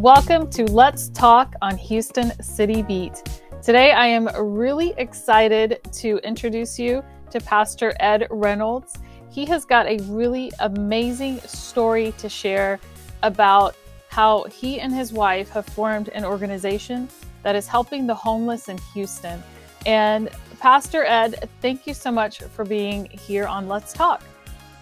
Welcome to Let's Talk on Houston City Beat. Today I am really excited to introduce you to Pastor Ed Reynolds. He has got a really amazing story to share about how he and his wife have formed an organization that is helping the homeless in Houston. And Pastor Ed, thank you so much for being here on Let's Talk.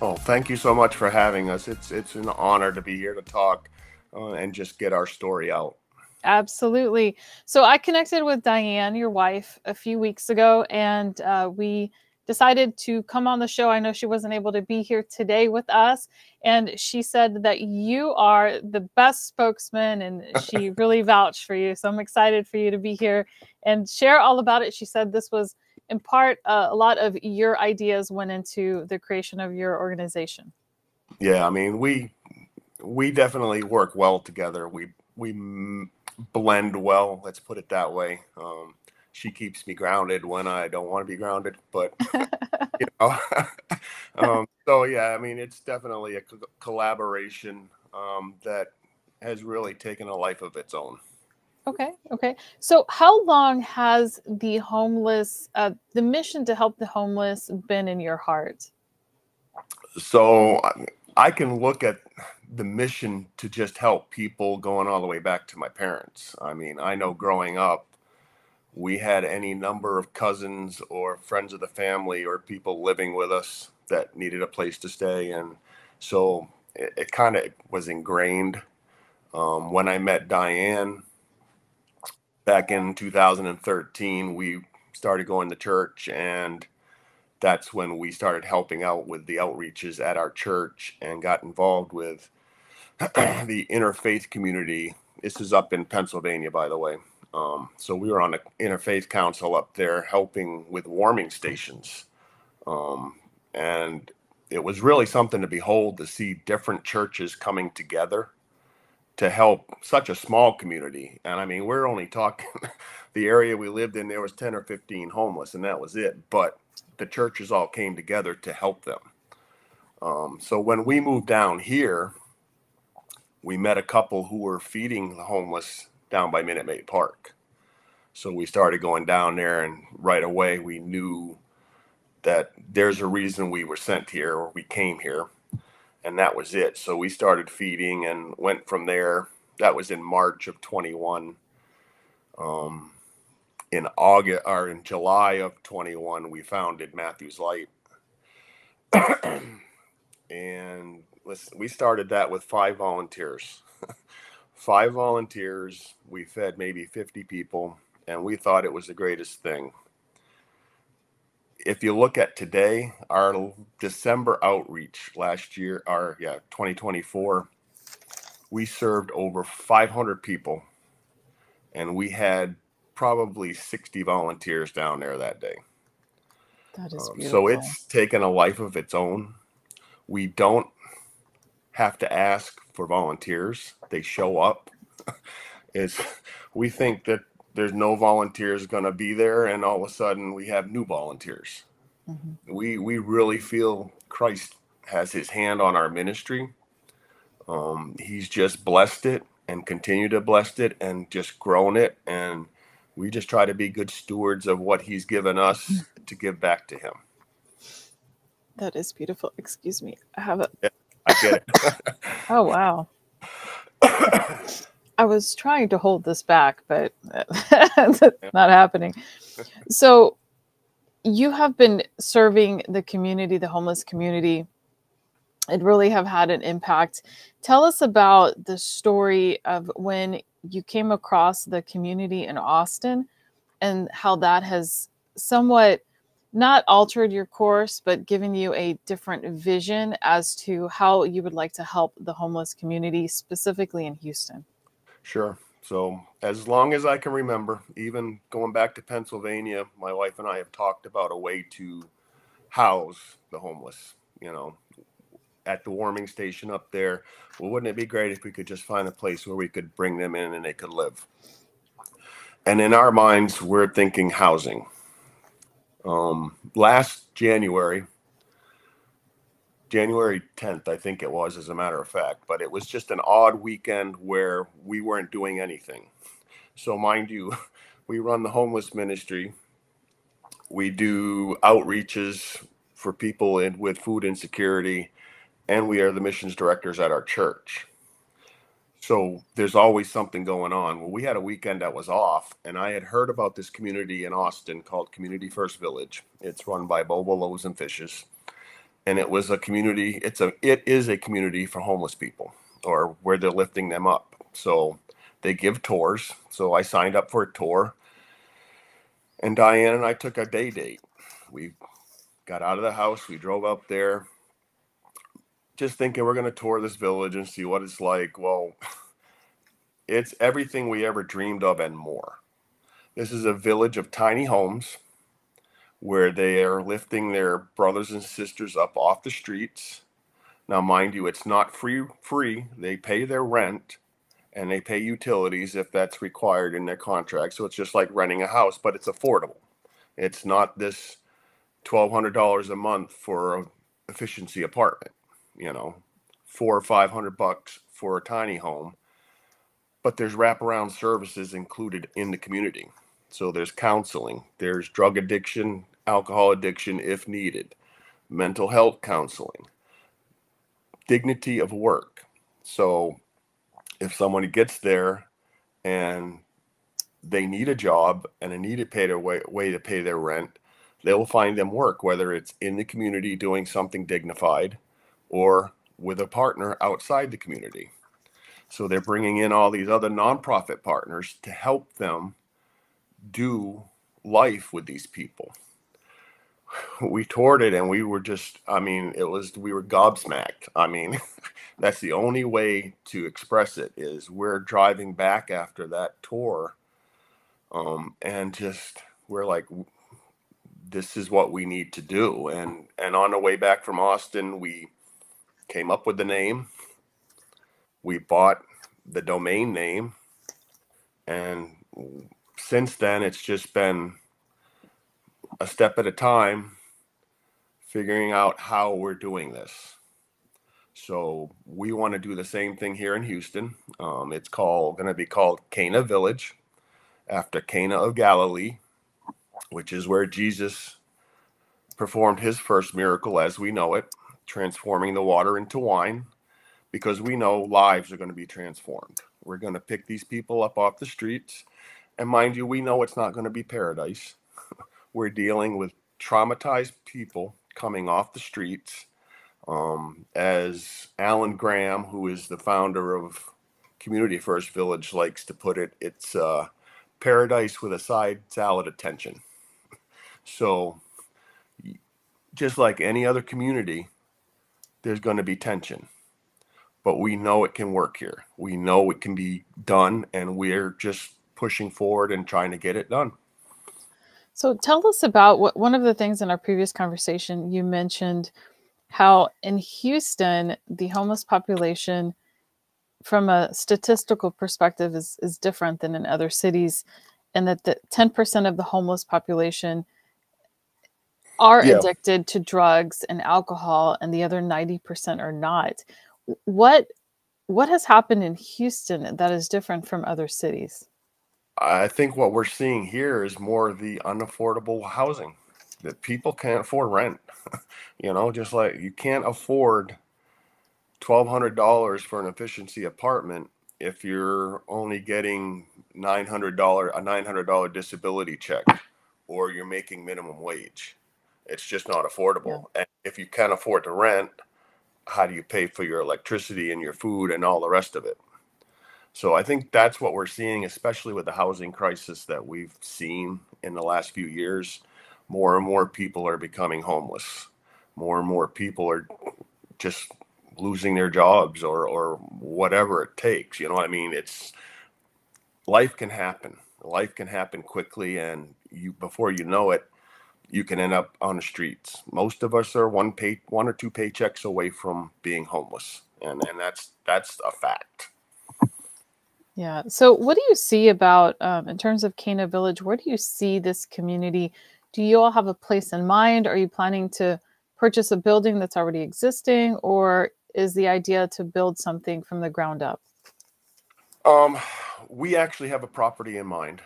Oh, thank you so much for having us. It's an honor to be here to talk and just get our story out. Absolutely. So I connected with Diane, your wife, a few weeks ago, and we decided to come on the show. I know she wasn't able to be here today with us, and she said that you are the best spokesman, and she really vouched for you. So I'm excited for you to be here and share all about it. She said this was, in part, a lot of your ideas went into the creation of your organization. Yeah, I mean, we definitely work well together. We blend well, let's put it that way. She keeps me grounded when I don't want to be grounded, but you know. So yeah, I mean, it's definitely a collaboration that has really taken a life of its own. Okay. So how long has the homeless, the mission to help the homeless been in your heart? So I can look at the mission to just help people going all the way back to my parents. I mean, I know growing up, we had any number of cousins or friends of the family or people living with us that needed a place to stay. And so it kind of was ingrained. When I met Diane back in 2013, we started going to church, and that's when we started helping out with the outreaches at our church and got involved with the interfaith community. This is up in Pennsylvania, by the way. So we were on the interfaith council up there helping with warming stations. And it was really something to behold, to see different churches coming together to help such a small community. And I mean, we're only talking the area we lived in, there was 10 or 15 homeless, and that was it. But the churches all came together to help them. So when we moved down here, we met a couple who were feeding the homeless down by Minute Maid Park. So we started going down there, and right away we knew that there's a reason we were sent here, or we came here, and that was it. So we started feeding and went from there. That was in March of 21. In August or in July of 21, we founded Matthew's Light. And we started that with 5 volunteers. 5 volunteers. We fed maybe 50 people, and we thought it was the greatest thing. If you look at today, our December outreach last year, 2024, we served over 500 people, and we had probably 60 volunteers down there that day. That is beautiful. So it's taken a life of its own. We don't have to ask for volunteers. They show up. We think that there's no volunteers going to be there, and all of a sudden we have new volunteers. Mm-hmm. We really feel Christ has his hand on our ministry. He's just blessed it and continue to bless it and just grown it. And we just try to be good stewards of what he's given us to give back to him. That is beautiful. Excuse me. I have a... Yeah, I get it. Oh, wow. I was trying to hold this back, but it's not happening. So you have been serving the community, the homeless community, and really have had an impact. Tell us about the story of when you came across the community in Austin and how that has somewhat not altered your course, but given you a different vision as to how you would like to help the homeless community, specifically in Houston. Sure. So as long as I can remember, even going back to Pennsylvania, my wife and I have talked about a way to house the homeless, at the warming station up there. Well, wouldn't it be great if we could just find a place where we could bring them in and they could live? And in our minds, we're thinking housing. Last January, January 10th, I think it was, as a matter of fact. But it was just an odd weekend where we weren't doing anything. So mind you, we run the homeless ministry. We do outreaches for people with food insecurity, and we are the missions directors at our church. So there's always something going on. Well, we had a weekend that was off, and I had heard about this community in Austin called Community First Village. It's run by Bobo Loaves and Fishes, and it was a community. It is a community for homeless people, or where they're lifting them up. So they give tours. So I signed up for a tour, and Diane and I took a day date. We got out of the house. We drove up there, just thinking we're going to tour this village and see what it's like. Well, it's everything we ever dreamed of and more. This is a village of tiny homes where they are lifting their brothers and sisters up off the streets. Now, mind you, it's not free. They pay their rent and they pay utilities if that's required in their contract. So it's just like renting a house, but it's affordable. It's not this $1,200 a month for an efficiency apartment, you know, $400 or $500 for a tiny home. But there's wraparound services included in the community. So there's counseling, there's drug addiction, alcohol addiction if needed, mental health counseling, dignity of work. So if somebody gets there and they need a job and they need to pay their way to pay their rent, they will find them work, whether it's in the community doing something dignified or with a partner outside the community. So they're bringing in all these other nonprofit partners to help them do life with these people. We toured it and we were just, we were gobsmacked. I mean, that's the only way to express it, is we're driving back after that tour. And just, we're like, this is what we need to do. And on the way back from Austin, we came up with the name. We bought the domain name, and since then it's just been a step at a time, figuring out how we're doing this. So we want to do the same thing here in Houston. It's going to be called Cana Village, after Cana of Galilee, which is where Jesus performed his first miracle as we know it, transforming the water into wine. Because we know lives are going to be transformed. We're going to pick these people up off the streets. And mind you, we know it's not going to be paradise. We're dealing with traumatized people coming off the streets. As Alan Graham, who is the founder of Community First Village, likes to put it, it's paradise with a side salad of tension. So just like any other community, there's going to be tension. But we know it can work here. We know it can be done, and we're just pushing forward and trying to get it done. So tell us about one of the things in our previous conversation, you mentioned how in Houston, the homeless population from a statistical perspective is different than in other cities, and that the 10% of the homeless population are addicted to drugs and alcohol, and the other 90% are not. What has happened in Houston that is different from other cities? I think what we're seeing here is more the unaffordable housing, that people can't afford rent. Just like you can't afford $1,200 for an efficiency apartment if you're only getting a $900 disability check, or you're making minimum wage. It's just not affordable. Yeah. And if you can't afford to rent, how do you pay for your electricity and your food and all the rest of it? So I think that's what we're seeing, especially with the housing crisis that we've seen in the last few years. More and more people are becoming homeless. More and more people are just losing their jobs or whatever it takes. You know what I mean? Life can happen. Life can happen quickly, and before you know it, you can end up on the streets. Most of us are one or two paychecks away from being homeless, and that's a fact. Yeah. So what do you see about, in terms of Cana Village, where do you see this community? Do you all have a place in mind? Are you planning to purchase a building that's already existing, or is the idea to build something from the ground up? We actually have a property in mind.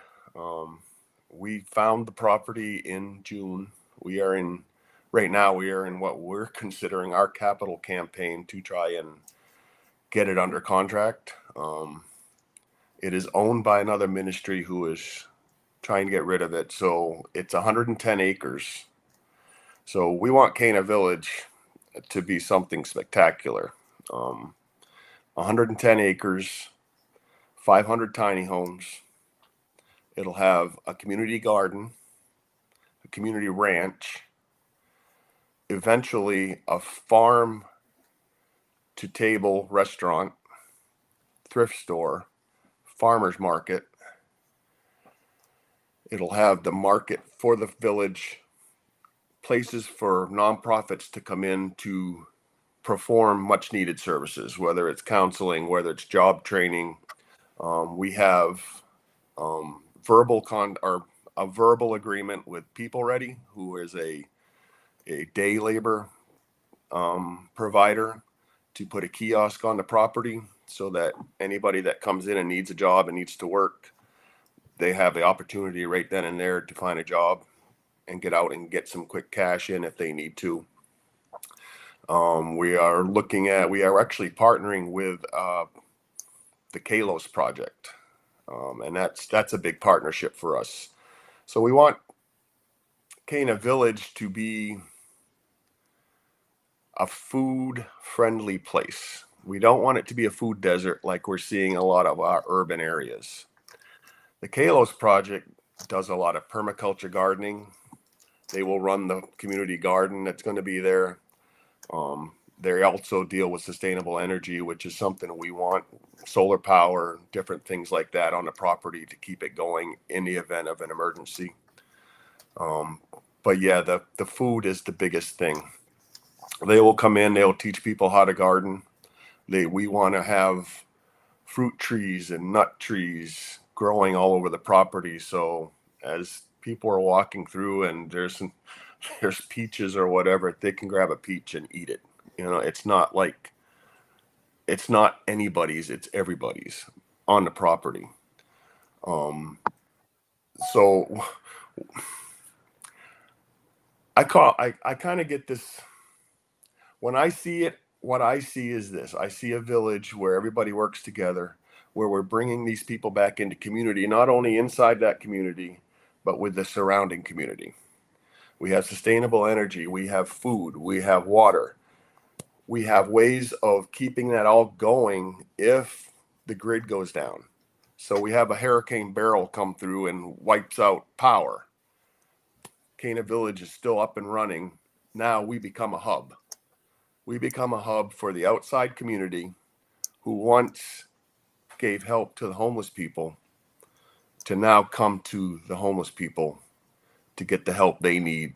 We found the property in June. Right now we are in what we're considering our capital campaign to try and get it under contract. It is owned by another ministry who is trying to get rid of it. So it's 110 acres. So we want Cana Village to be something spectacular. 110 acres, 500 tiny homes. It'll have a community garden, a community ranch, eventually a farm to table restaurant, thrift store, farmer's market. It'll have the market for the village, places for nonprofits to come in to perform much needed services, whether it's counseling, whether it's job training. We have a verbal agreement with People Ready, who is a day labor provider, to put a kiosk on the property so that anybody that comes in and needs a job and needs to work, they have the opportunity right then and there to find a job and get out and get some quick cash in if they need to. We are actually partnering with the Kalos project, and that's a big partnership for us. So we want Cana Village to be a food-friendly place. We don't want it to be a food desert like we're seeing a lot of our urban areas. The Kalos project does a lot of permaculture gardening. They will run the community garden that's going to be there. They also deal with sustainable energy, which is something we want, solar power, different things like that on the property to keep it going in the event of an emergency. But yeah, the food is the biggest thing. They will come in, they'll teach people how to garden. We want to have fruit trees and nut trees growing all over the property. So as people are walking through and there's peaches or whatever, they can grab a peach and eat it. It's not anybody's, it's everybody's on the property. So I kind of get this when I see it. What I see is this: I see a village where everybody works together, where we're bringing these people back into community, not only inside that community, but with the surrounding community. We have sustainable energy, we have food, we have water. We have ways of keeping that all going if the grid goes down. So we have a hurricane barrel come through and wipes out power. Cana Village is still up and running. Now we become a hub. We become a hub for the outside community who once gave help to the homeless people to now come to the homeless people to get the help they need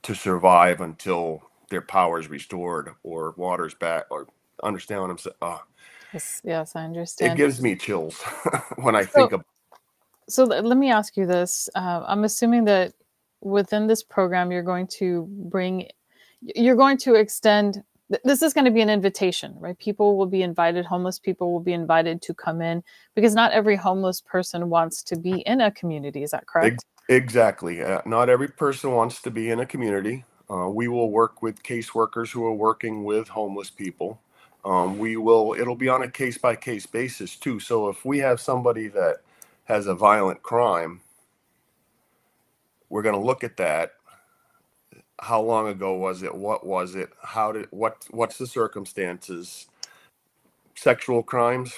to survive until their power is restored or water's back, or understand what I'm saying? Yes, I understand. It gives me chills when I think of. So let me ask you this. I'm assuming that within this program, you're going to extend, this is going to be an invitation, right? People will be invited, homeless people will be invited to come in, because not every homeless person wants to be in a community. Is that correct? Exactly. Not every person wants to be in a community. We will work with caseworkers who are working with homeless people. It'll be on a case-by-case basis too. So if we have somebody that has a violent crime, we're going to look at that. How long ago was it? What was it? What's the circumstances? Sexual crimes,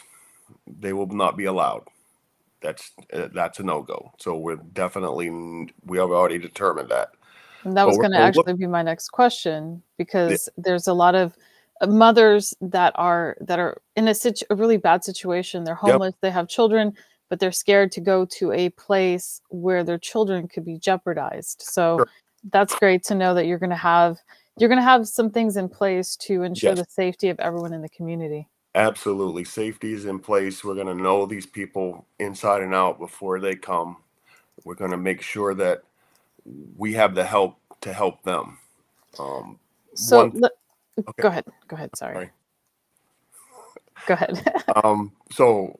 they will not be allowed. That's a no-go. So we have already determined that. And that was going to actually be my next question, because there's a lot of mothers that are in a really bad situation. They're homeless, They have children, but they're scared to go to a place where their children could be jeopardized. So that's great to know that you're going to have some things in place to ensure the safety of everyone in the community. Absolutely. Safety is in place. We're going to know these people inside and out before they come. We're going to make sure that we have the help to help them. So Okay. go ahead. Go ahead. Sorry. Go ahead. So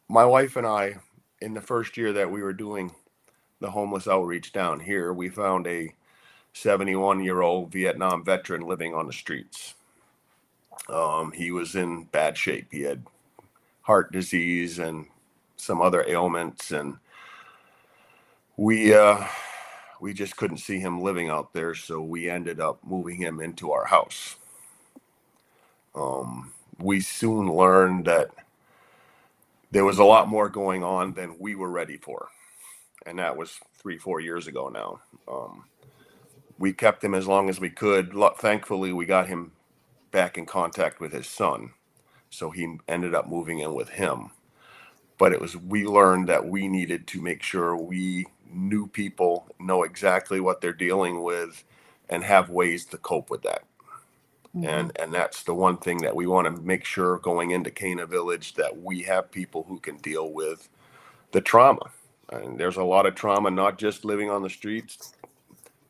my wife and I, in the first year that we were doing the homeless outreach down here, we found a 71-year-old Vietnam veteran living on the streets. He was in bad shape. He had heart disease and some other ailments, and we just couldn't see him living out there, so we ended up moving him into our house. We soon learned that there was a lot more going on than we were ready for, and that was 3-4 years ago now. We kept him as long as we could. Thankfully, we got him back in contact with his son, so he ended up moving in with him. But we learned that we needed to make sure we knew people, know exactly what they're dealing with, and have ways to cope with that. Mm-hmm. And that's the one thing that we want to make sure going into Cana Village, that we have people who can deal with the trauma. And there's a lot of trauma, not just living on the streets.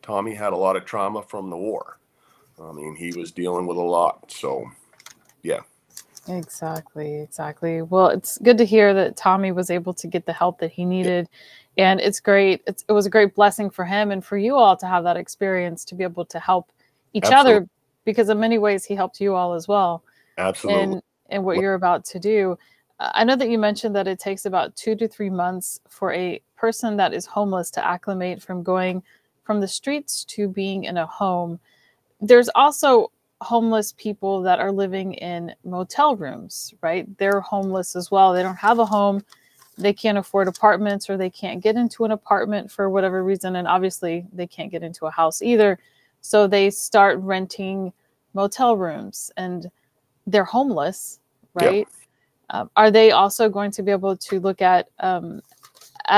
Tommy had a lot of trauma from the war. I mean, he was dealing with a lot. So, yeah. Exactly. Well, it's good to hear that Tommy was able to get the help that he needed. Yeah. And it's great. It was a great blessing for him and for you all to have that experience, to be able to help each Absolutely. other, because in many ways he helped you all as well. Absolutely. And what you're about to do. I know that you mentioned that it takes about 2 to 3 months for a person that is homeless to acclimate from going from the streets to being in a home. There's also homeless people that are living in motel rooms, right? They're homeless as well. They don't have a home. They can't afford apartments, or they can't get into an apartment for whatever reason. And obviously they can't get into a house either. So they start renting motel rooms, and they're homeless, right? Yeah. Are they also going to be able to look at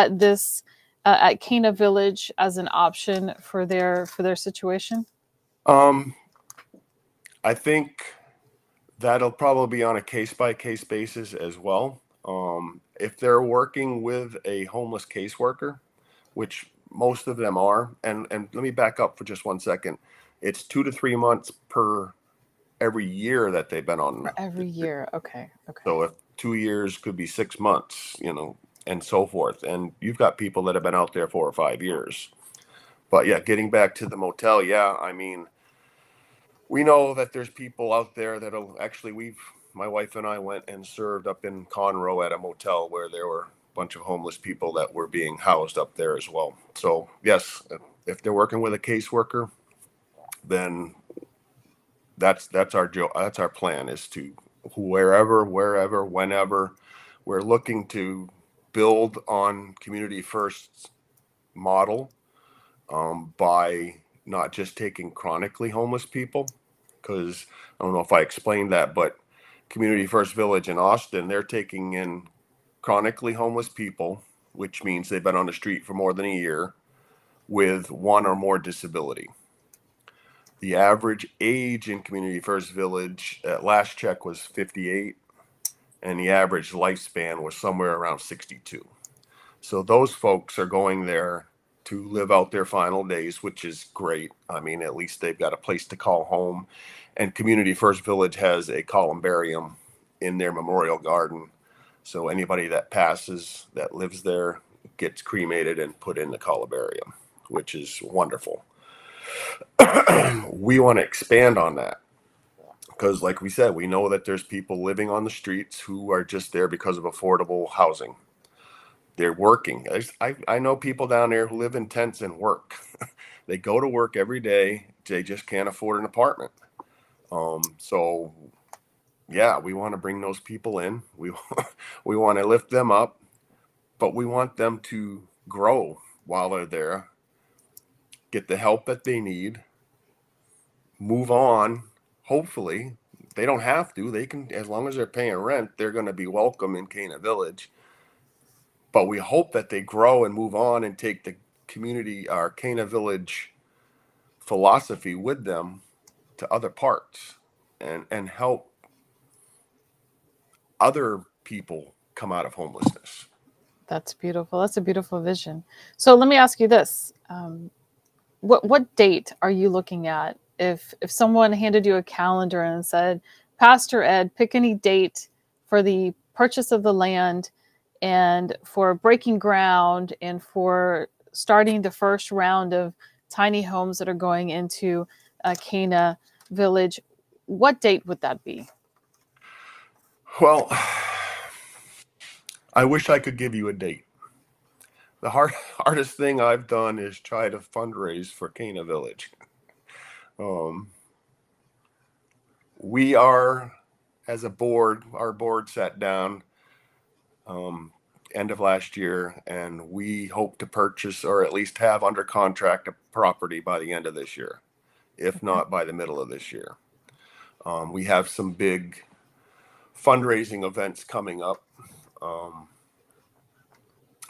this at Cana Village as an option for their situation? I think that'll probably be on a case-by-case basis as well. If they're working with a homeless caseworker, which most of them are, and let me back up for just 1 second. It's 2 to 3 months per every year that they've been on. For every year, okay. So if 2 years could be 6 months, and so forth. And you've got people that have been out there 4 or 5 years. But yeah, getting back to the motel, yeah, I mean, we know that there's people out there that'll actually, my wife and I went and served up in Conroe at a motel where there were a bunch of homeless people that were being housed up there as well. So yes, if they're working with a caseworker, then that's our plan, is to wherever, whenever. We're looking to build on Community First's model by not just taking chronically homeless people, because I don't know if I explained that, but Community First Village in Austin, they're taking in chronically homeless people, which means they've been on the street for more than a year, with one or more disability. The average age in Community First Village at last check was 58, and the average lifespan was somewhere around 62. So those folks are going there to live out their final days, which is great. I mean, at least they've got a place to call home. And Community First Village has a columbarium in their memorial garden. So anybody that passes, that lives there, gets cremated and put in the columbarium, which is wonderful. We want to expand on that, because like we said, we know that there's people living on the streets who are just there because of affordable housing. They're working. I know people down there who live in tents and work. They go to work every day. They just can't afford an apartment. So yeah, we want to bring those people in. We want to lift them up, but we want them to grow while they're there, get the help that they need, move on. Hopefully, they don't have to. They can, as long as they're paying rent, they're going to be welcome in Cana Village. But we hope that they grow and move on and take the community, our Cana Village philosophy with them to other parts, and help other people come out of homelessness. That's beautiful. That's a beautiful vision. So let me ask you this. what date are you looking at? If someone handed you a calendar and said, Pastor Ed, pick any date for the purchase of the land and for breaking ground and for starting the first round of tiny homes that are going into Cana Village, what date would that be? Well, I wish I could give you a date. The hardest thing I've done is try to fundraise for Cana Village. We are, as a board, our board sat down end of last year, and we hope to purchase or at least have under contract a property by the end of this year, if not by the middle of this year. We have some big fundraising events coming up.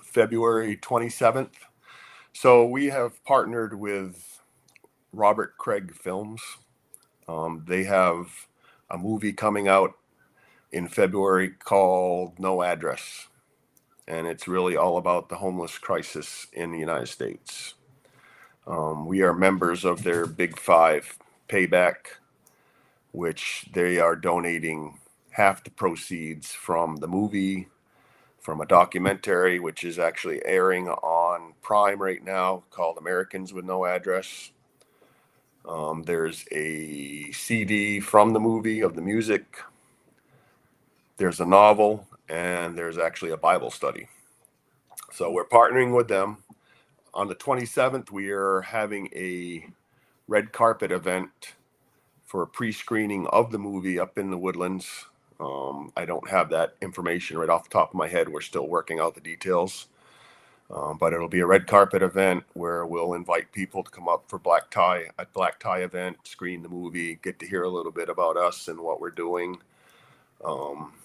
February 27th. So we have partnered with Robert Craig Films. They have a movie coming out in February called No Address. And it's really all about the homeless crisis in the United States. We are members of their Big Five Payback, which they are donating half the proceeds from the movie, from a documentary, which is actually airing on Prime right now, called Americans with No Address. There's a CD from the movie of the music. There's a novel, and there's actually a Bible study. So we're partnering with them. On the 27th, we are having a red carpet event for a pre-screening of the movie up in the Woodlands. I don't have that information right off the top of my head. We're still working out the details. But it'll be a red carpet event where we'll invite people to come up for a black tie event, screen the movie, get to hear a little bit about us and what we're doing.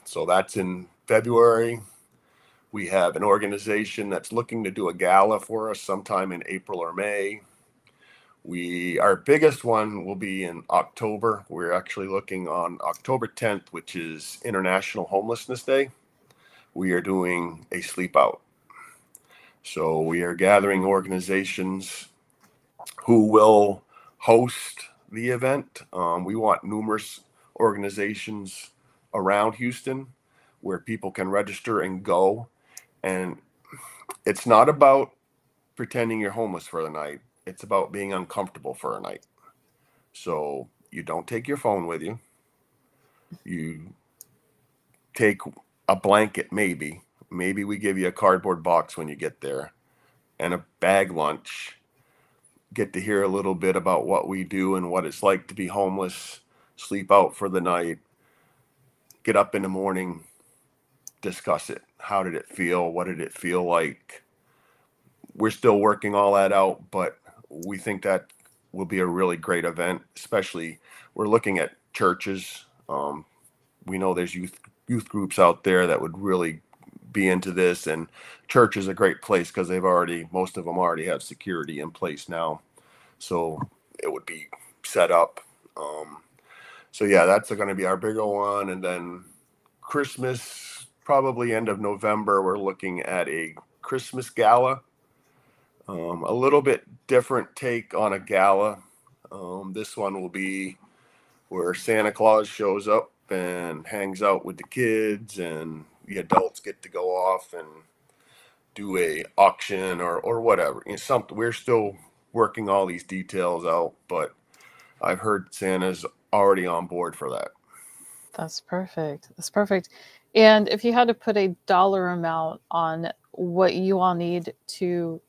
So that's in February. We have an organization that's looking to do a gala for us sometime in April or May. Our biggest one will be in October. We're actually looking on October 10th, which is International Homelessness Day. We are doing a sleep out. So we are gathering organizations who will host the event. We want numerous organizations around Houston where people can register and go. And it's not about pretending you're homeless for the night. It's about being uncomfortable for a night. So you don't take your phone with you. You take a blanket, maybe. Maybe we give you a cardboard box when you get there and a bag lunch. Get to hear a little bit about what we do and what it's like to be homeless, sleep out for the night, get up in the morning, discuss it. How did it feel? What did it feel like? We're still working all that out, but we think that will be a really great event, especially we're looking at churches. We know there's youth groups out there that would really be into this, and church is a great place because most of them already have security in place now. So it would be set up. So yeah, that's going to be our bigger one. And then Christmas, probably end of November, we're looking at a Christmas gala. A little bit different take on a gala. This one will be where Santa Claus shows up and hangs out with the kids, and the adults get to go off and do a auction or whatever. Something we're still working all these details out, but I've heard Santa's already on board for that. That's perfect. That's perfect. And if you had to put a dollar amount on what you all need to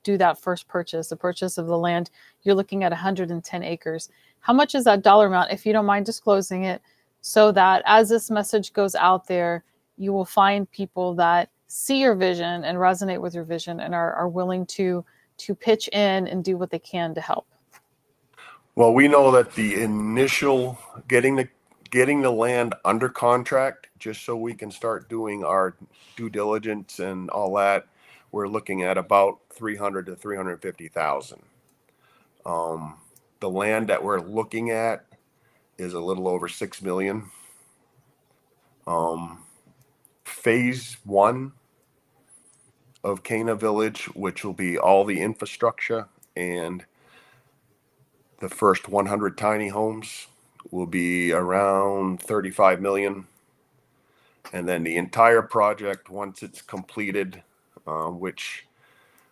do that first purchase, the purchase of the land, you're looking at 110 acres. How much is that dollar amount, if you don't mind disclosing it, so that as this message goes out there, you will find people that see your vision and resonate with your vision and are willing to pitch in and do what they can to help? Well, we know that the initial getting the land under contract, just so we can start doing our due diligence and all that, we're looking at about $300,000 to $350,000. The land that we're looking at is a little over $6 million. Phase 1 of Cana Village, which will be all the infrastructure and the first 100 tiny homes will be around 35 million. And then the entire project, once it's completed, which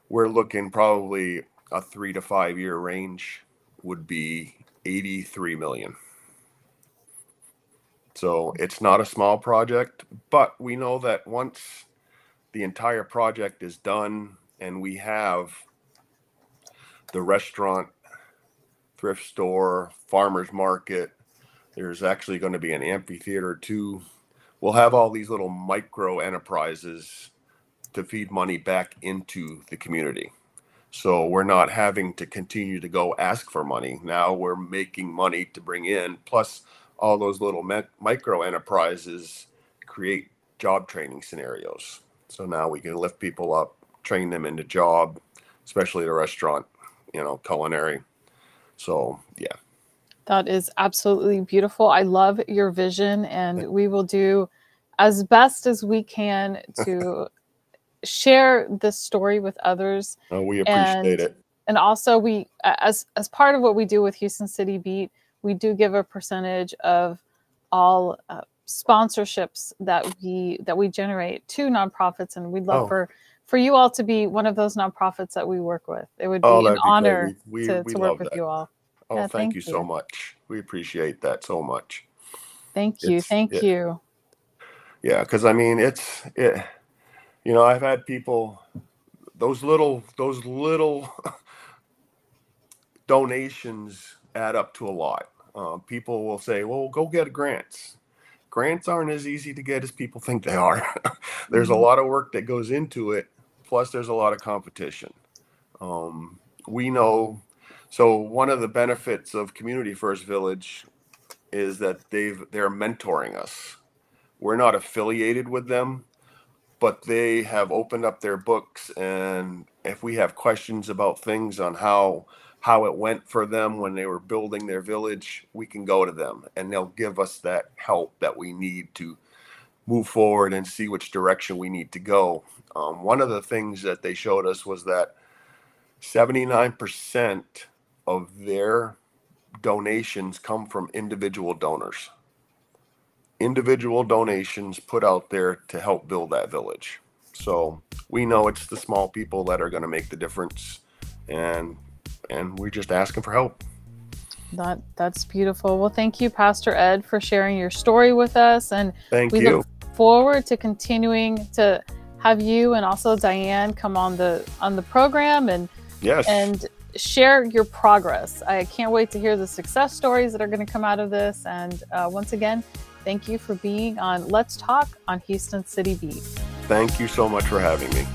we're looking probably a 3 to 5 year range, would be 83 million. So it's not a small project, but we know that once the entire project is done and we have the restaurant, thrift store, farmer's market, there's actually going to be an amphitheater too. We'll have all these little micro enterprises to feed money back into the community. So we're not having to continue to go ask for money. Now we're making money to bring in, plus all those little micro enterprises create job training scenarios. So now we can lift people up, train them into job, especially the restaurant, culinary. So, yeah. That is absolutely beautiful. I love your vision, and we will do as best as we can to share this story with others. Oh, we appreciate it. And also, we, as part of what we do with Houston City Beat, we do give a percentage of all sponsorships that we generate to nonprofits, and we'd love for you all to be one of those nonprofits that we work with. It would be an honor to work with you all. Oh, yeah, thank you so much. We appreciate that so much. Thank you. Thank you. Yeah, because I mean, I've had people, those little donations add up to a lot. People will say, well, go get grants. Grants aren't as easy to get as people think they are. There's a lot of work that goes into it. Plus, there's a lot of competition. We know. So one of the benefits of Community First Village is that they're mentoring us. We're not affiliated with them, but they have opened up their books, and if we have questions about things on how it went for them when they were building their village, we can go to them and they'll give us that help that we need to move forward and see which direction we need to go. One of the things that they showed us was that 79% of their donations come from individual donors. Individual donations put out there to help build that village. So we know it's the small people that are going to make the difference, and we're just asking for help. That's beautiful. Well, thank you, Pastor Ed, for sharing your story with us, and we look forward to continuing to have you and also Diane come on the program and share your progress. I can't wait to hear the success stories that are going to come out of this. And once again, thank you for being on Let's Talk on Houston City Beat. Thank you so much for having me.